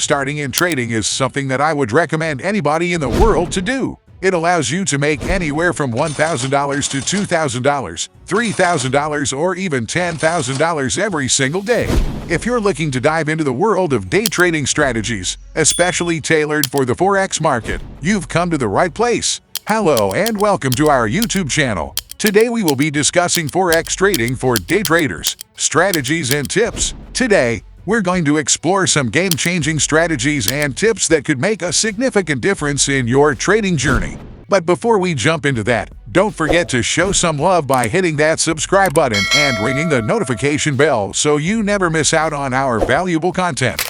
Starting in trading is something that I would recommend anybody in the world to do. It allows you to make anywhere from $1,000 to $2,000, $3,000, or even $10,000 every single day. If you're looking to dive into the world of day trading strategies, especially tailored for the Forex market, you've come to the right place. Hello and welcome to our YouTube channel. Today we will be discussing Forex trading for day traders, strategies and tips. Today, we're going to explore some game-changing strategies and tips that could make a significant difference in your trading journey. But before we jump into that, don't forget to show some love by hitting that subscribe button and ringing the notification bell so you never miss out on our valuable content.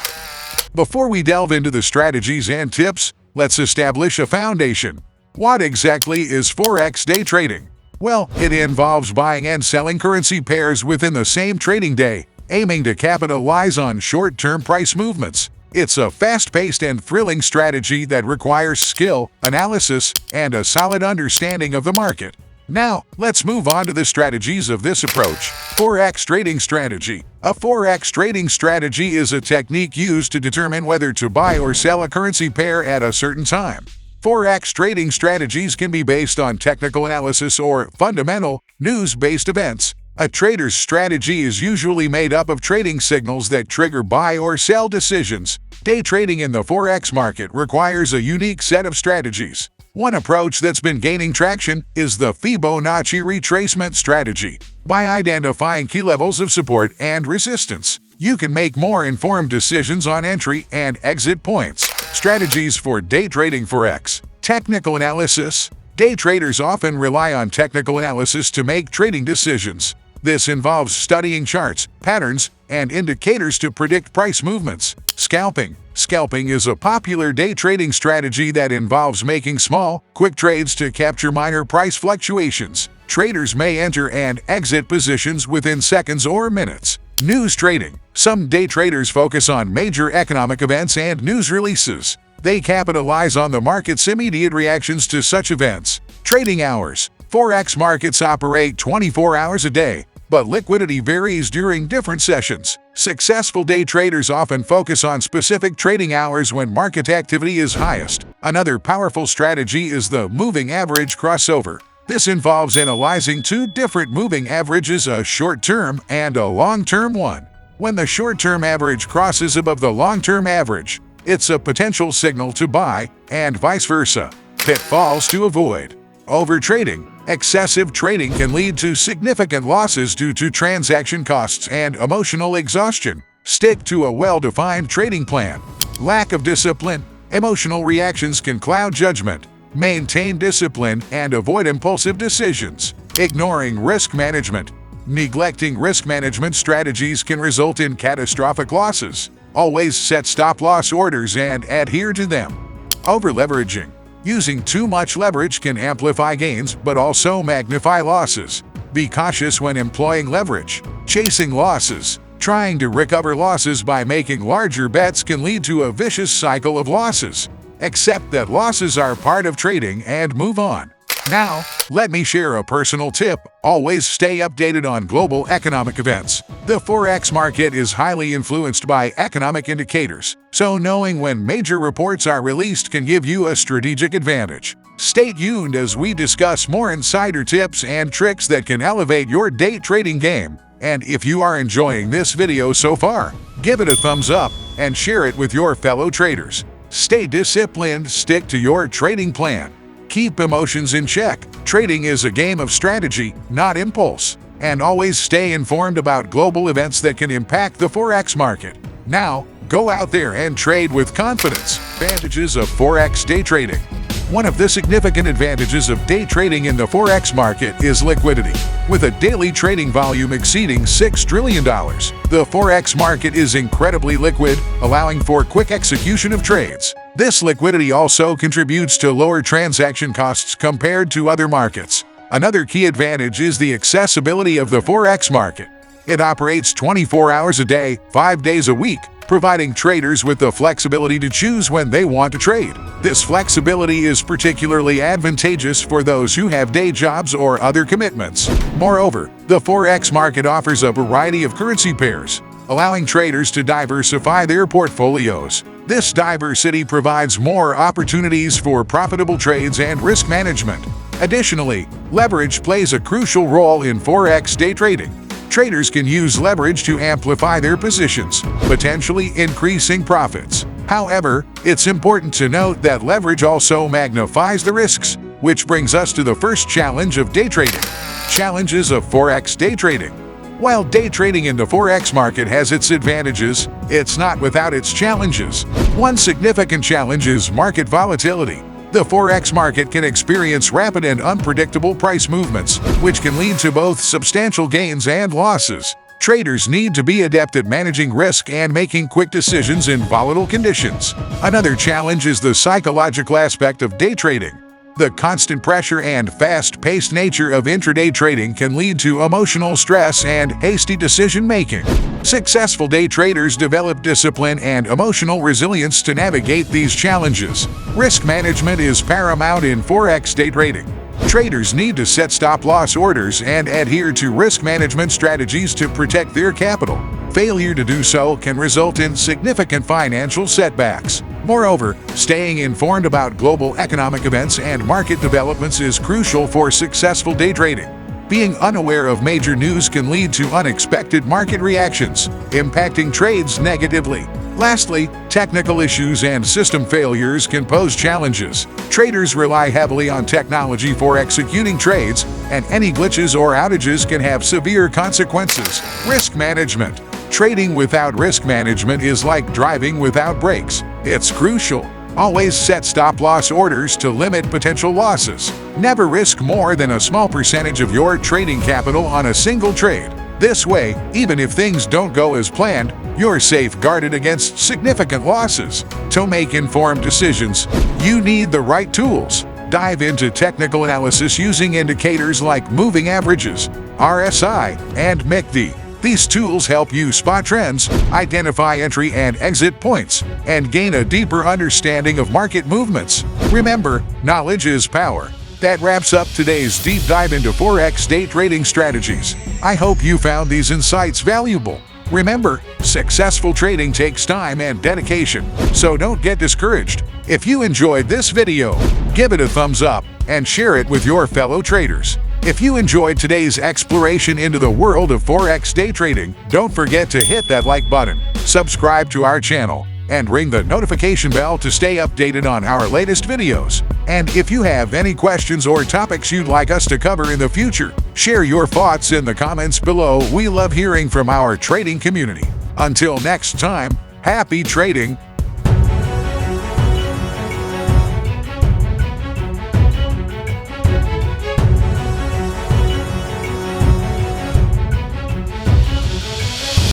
Before we delve into the strategies and tips, let's establish a foundation. What exactly is Forex day trading? Well, it involves buying and selling currency pairs within the same trading day, aiming to capitalize on short-term price movements. It's a fast-paced and thrilling strategy that requires skill, analysis, and a solid understanding of the market. Now, let's move on to the strategies of this approach. Forex trading strategy. A Forex trading strategy is a technique used to determine whether to buy or sell a currency pair at a certain time. Forex trading strategies can be based on technical analysis or fundamental, news-based events. A trader's strategy is usually made up of trading signals that trigger buy or sell decisions. Day trading in the Forex market requires a unique set of strategies. One approach that's been gaining traction is the Fibonacci retracement strategy. By identifying key levels of support and resistance, you can make more informed decisions on entry and exit points. Strategies for day trading Forex. Technical analysis. Day traders often rely on technical analysis to make trading decisions. This involves studying charts, patterns, and indicators to predict price movements. Scalping. Scalping is a popular day trading strategy that involves making small, quick trades to capture minor price fluctuations. Traders may enter and exit positions within seconds or minutes. News trading. Some day traders focus on major economic events and news releases. They capitalize on the market's immediate reactions to such events. Trading hours. Forex markets operate 24 hours a day, but liquidity varies during different sessions. Successful day traders often focus on specific trading hours when market activity is highest. Another powerful strategy is the moving average crossover. This involves analyzing two different moving averages, a short-term and a long-term one. When the short-term average crosses above the long-term average, it's a potential signal to buy, and vice versa. Pitfalls to avoid. Overtrading. Excessive trading can lead to significant losses due to transaction costs and emotional exhaustion. Stick to a well-defined trading plan. Lack of discipline. Emotional reactions can cloud judgment. Maintain discipline and avoid impulsive decisions. Ignoring risk management. Neglecting risk management strategies can result in catastrophic losses. Always set stop-loss orders and adhere to them. Over-leveraging. Using too much leverage can amplify gains but also magnify losses. Be cautious when employing leverage. Chasing losses. Trying to recover losses by making larger bets can lead to a vicious cycle of losses. Accept that losses are part of trading and move on. Now, let me share a personal tip. Always stay updated on global economic events. The Forex market is highly influenced by economic indicators, so knowing when major reports are released can give you a strategic advantage. Stay tuned as we discuss more insider tips and tricks that can elevate your day trading game. And if you are enjoying this video so far, give it a thumbs up and share it with your fellow traders. Stay disciplined, stick to your trading plan. Keep emotions in check. Trading is a game of strategy, not impulse. And always stay informed about global events that can impact the Forex market. Now, go out there and trade with confidence. Advantages of Forex day trading. One of the significant advantages of day trading in the Forex market is liquidity. With a daily trading volume exceeding $6 trillion, the Forex market is incredibly liquid, allowing for quick execution of trades. This liquidity also contributes to lower transaction costs compared to other markets. Another key advantage is the accessibility of the Forex market. It operates 24 hours a day, 5 days a week, providing traders with the flexibility to choose when they want to trade. This flexibility is particularly advantageous for those who have day jobs or other commitments. Moreover, the Forex market offers a variety of currency pairs, allowing traders to diversify their portfolios. This diversity provides more opportunities for profitable trades and risk management. Additionally, leverage plays a crucial role in Forex day trading. Traders can use leverage to amplify their positions, potentially increasing profits. However, it's important to note that leverage also magnifies the risks, which brings us to the first challenge of day trading. Challenges of Forex day trading. While day trading in the Forex market has its advantages, it's not without its challenges. One significant challenge is market volatility. The Forex market can experience rapid and unpredictable price movements, which can lead to both substantial gains and losses. Traders need to be adept at managing risk and making quick decisions in volatile conditions. Another challenge is the psychological aspect of day trading. The constant pressure and fast-paced nature of intraday trading can lead to emotional stress and hasty decision-making. Successful day traders develop discipline and emotional resilience to navigate these challenges. Risk management is paramount in Forex day trading. Traders need to set stop-loss orders and adhere to risk management strategies to protect their capital. Failure to do so can result in significant financial setbacks. Moreover, staying informed about global economic events and market developments is crucial for successful day trading. Being unaware of major news can lead to unexpected market reactions, impacting trades negatively. Lastly, technical issues and system failures can pose challenges. Traders rely heavily on technology for executing trades, and any glitches or outages can have severe consequences. Risk management. Trading without risk management is like driving without brakes. It's crucial. Always set stop-loss orders to limit potential losses. Never risk more than a small percentage of your trading capital on a single trade. This way, even if things don't go as planned, you're safeguarded against significant losses. To make informed decisions, you need the right tools. Dive into technical analysis using indicators like moving averages, RSI, and MACD. These tools help you spot trends, identify entry and exit points, and gain a deeper understanding of market movements. Remember, knowledge is power. That wraps up today's deep dive into Forex day trading strategies. I hope you found these insights valuable. Remember, successful trading takes time and dedication, so don't get discouraged. If you enjoyed this video, give it a thumbs up and share it with your fellow traders. If you enjoyed today's exploration into the world of Forex day trading, don't forget to hit that like button, subscribe to our channel, and ring the notification bell to stay updated on our latest videos. And if you have any questions or topics you'd like us to cover in the future, share your thoughts in the comments below. We love hearing from our trading community. Until next time, happy trading!